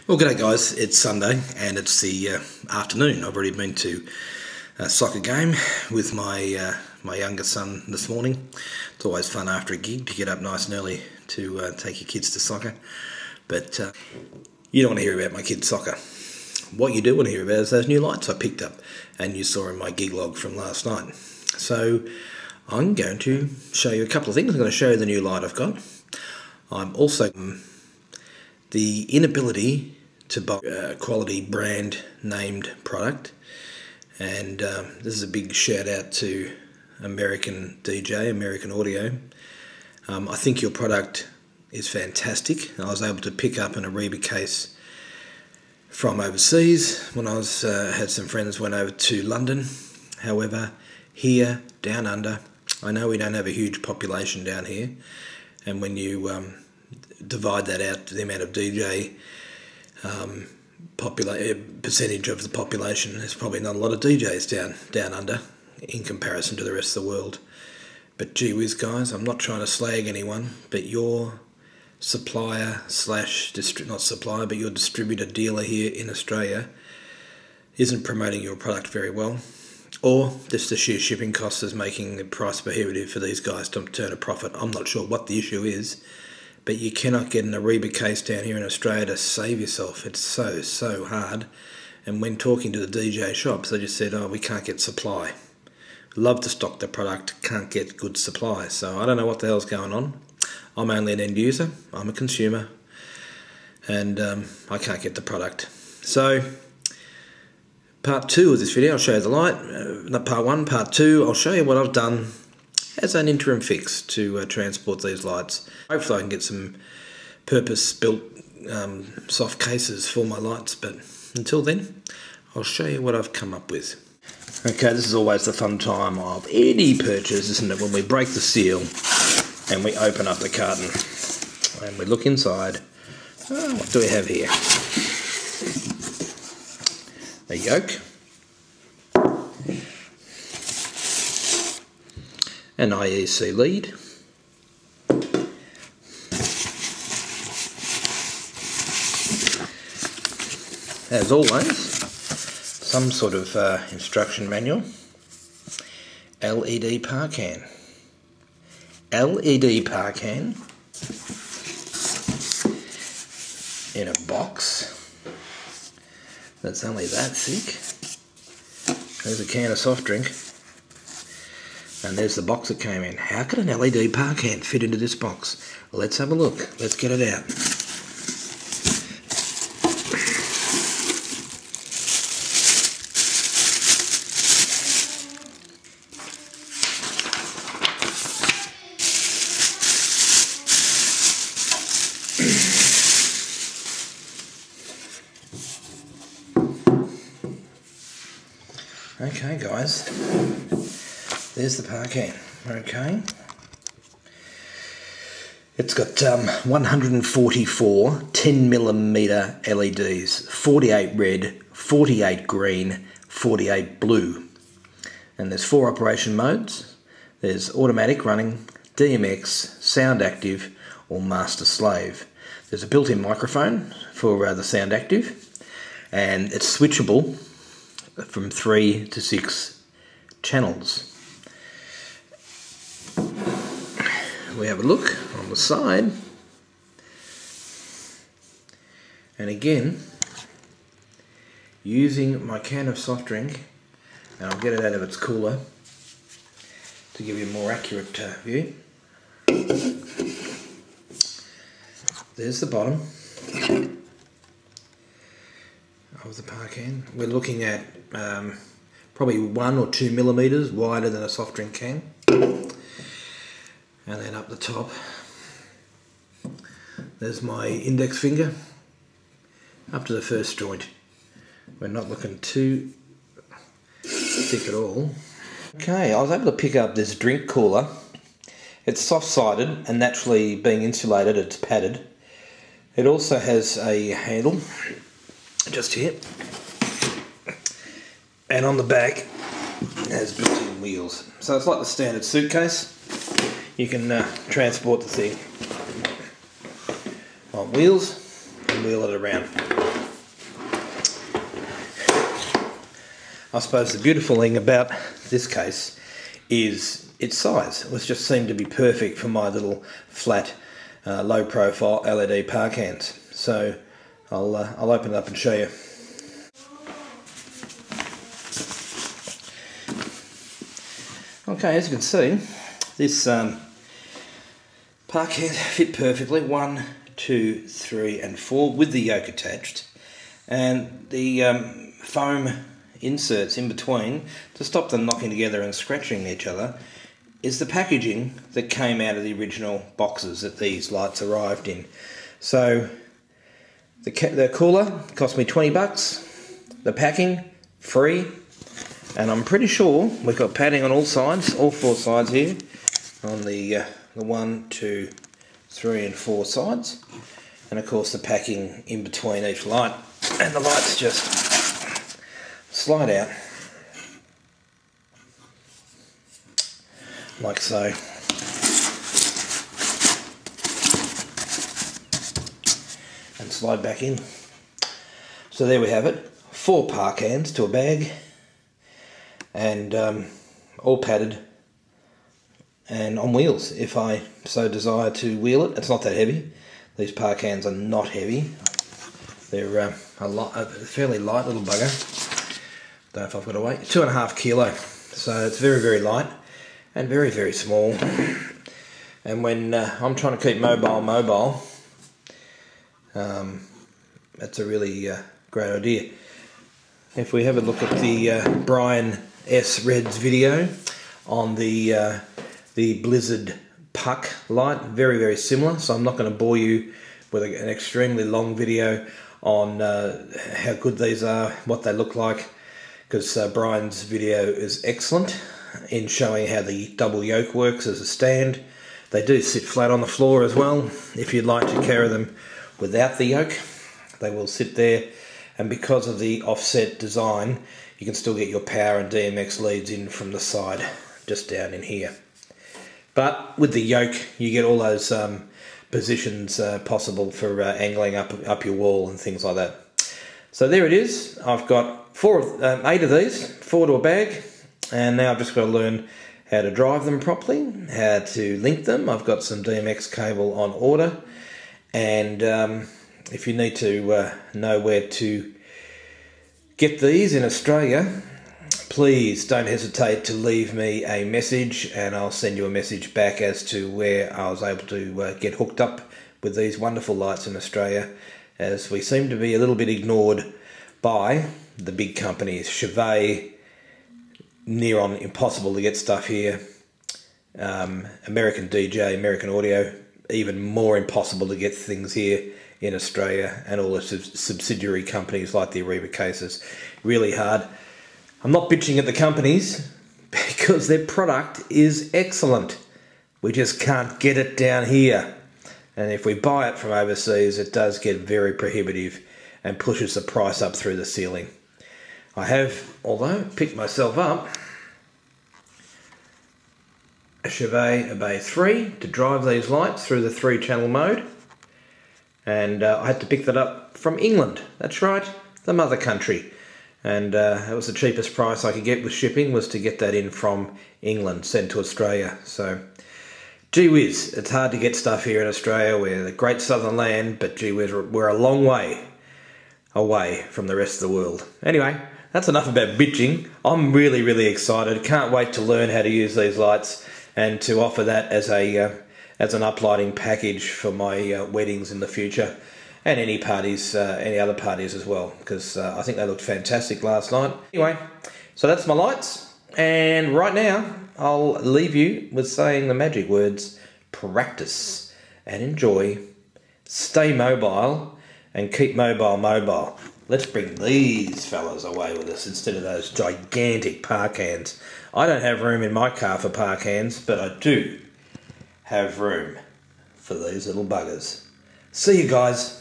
Well, g'day guys, it's Sunday and it's the afternoon. I've already been to a soccer game with my my younger son this morning. It's always fun after a gig to get up nice and early to take your kids to soccer. But you don't want to hear about my kids' soccer. What you do want to hear about is those new lights I picked up and you saw in my gig log from last night. So I'm going to show you a couple of things. I'm going to show you the new light I've got. I'm also the inability to buy a quality brand named product, and this is a big shout out to American DJ, American Audio. I think your product is fantastic. I was able to pick up an Ariba case from overseas when I was had some friends went over to London. However, here down under, I know we don't have a huge population down here, and when you divide that out to the amount of DJ percentage of the population, there's probably not a lot of DJs down under in comparison to the rest of the world. But gee whiz guys, I'm not trying to slag anyone, but your supplier slash not supplier, but your distributor dealer here in Australia isn't promoting your product very well, or just the sheer shipping costs is making the price prohibitive for these guys to turn a profit. I'm not sure what the issue is, but you cannot get an Ariba case down here in Australia to save yourself. It's so hard. And when talking to the DJ shops, they just said, oh, we can't get supply. Love to stock the product, can't get good supply. So I don't know what the hell's going on. I'm only an end user, I'm a consumer, and I can't get the product. So part 2 of this video, I'll show you the light. Not part 1, part 2, I'll show you what I've done as an interim fix to transport these lights. Hopefully I can get some purpose-built soft cases for my lights, but until then, I'll show you what I've come up with. Okay, this is always the fun time of any purchase, isn't it? When we break the seal and we open up the carton and we look inside. Oh, what do we have here? A yolk, an IEC lead, as always, some sort of instruction manual, LED par can, in a box that's only that thick. There's a can of soft drink. And there's the box that came in. How could an LED par can fit into this box? Let's have a look. Let's get it out. Okay guys, there's the par can. Okay, it's got 144 10mm LEDs, 48 red, 48 green, 48 blue, and there's 4 operation modes. There's automatic running, DMX, sound active, or master slave. There's a built-in microphone for the sound active, and it's switchable from 3 to 6 channels. We have a look on the side, and again, using my can of soft drink, and I'll get it out of its cooler to give you a more accurate view. There's the bottom of the par can. We're looking at probably 1 or 2 millimeters wider than a soft drink can, and then up the top there's my index finger up to the first joint. We're not looking too thick at all. Okay, I was able to pick up this drink cooler. It's soft-sided and naturally being insulated, it's padded. It also has a handle just here, and on the back it has built-in wheels. So it's like the standard suitcase. You can transport the thing on wheels, and wheel it around. I suppose the beautiful thing about this case is its size. It just seemed to be perfect for my little flat, low profile LED park hands. So I'll open it up and show you. Okay, as you can see, this park hand fit perfectly, 1, 2, 3 and 4 with the yoke attached, and the foam inserts in between to stop them knocking together and scratching each other is the packaging that came out of the original boxes that these lights arrived in. So the cooler cost me 20 bucks, the packing free, and I'm pretty sure we've got padding on all sides, all 4 sides here, on the 1, 2, 3 and 4 sides, and of course the packing in between each light, and the lights just slide out like so. And slide back in. So there we have it, 4 park hands to a bag, and all padded and on wheels if I so desire to wheel it. It's not that heavy. These park hands are not heavy. They're a fairly light little bugger. Don't know if I've got to weigh. 2.5 kilo. So it's very, very light and very, very small. And when I'm trying to keep mobile, that's a really great idea. If we have a look at the Brian S. Red's video on the Blizzard puck light, very, very similar. So I'm not going to bore you with an extremely long video on how good these are, what they look like, because Brian's video is excellent in showing how the double yoke works as a stand. They do sit flat on the floor as well. If you'd like to carry them without the yoke, they will sit there, and because of the offset design, you can still get your power and DMX leads in from the side, just down in here. But with the yoke, you get all those positions possible for angling up your wall and things like that. So there it is. I've got 8 of these, 4 to a bag, and now I've just got to learn how to drive them properly, how to link them. I've got some DMX cable on order, and if you need to know where to get these in Australia, please don't hesitate to leave me a message, and I'll send you a message back as to where I was able to get hooked up with these wonderful lights in Australia, as we seem to be a little bit ignored by the big companies. Chauvet, near on impossible to get stuff here. American DJ, American Audio, even more impossible to get things here in Australia, and all the subsidiary companies like the Ariba cases. Really hard. I'm not bitching at the companies because their product is excellent. We just can't get it down here. And if we buy it from overseas, it does get very prohibitive and pushes the price up through the ceiling. I have, although, picked myself up a Chauvet Obey 3 to drive these lights through the 3-channel mode. And I had to pick that up from England. That's right, the mother country. And that was the cheapest price I could get with shipping, was to get that in from England, sent to Australia. So, gee whiz, it's hard to get stuff here in Australia. We're the great southern land, but gee whiz, we're a long way away from the rest of the world. Anyway, that's enough about bitching. I'm really, really excited. Can't wait to learn how to use these lights and to offer that as an uplighting package for my weddings in the future, and any parties, any other parties as well, because I think they looked fantastic last night. Anyway, so that's my lights, and right now I'll leave you with saying the magic words: practice and enjoy, stay mobile, and keep mobile. Let's bring these fellas away with us instead of those gigantic park hands. I don't have room in my car for park hands, but I do have room for these little buggers. See you guys.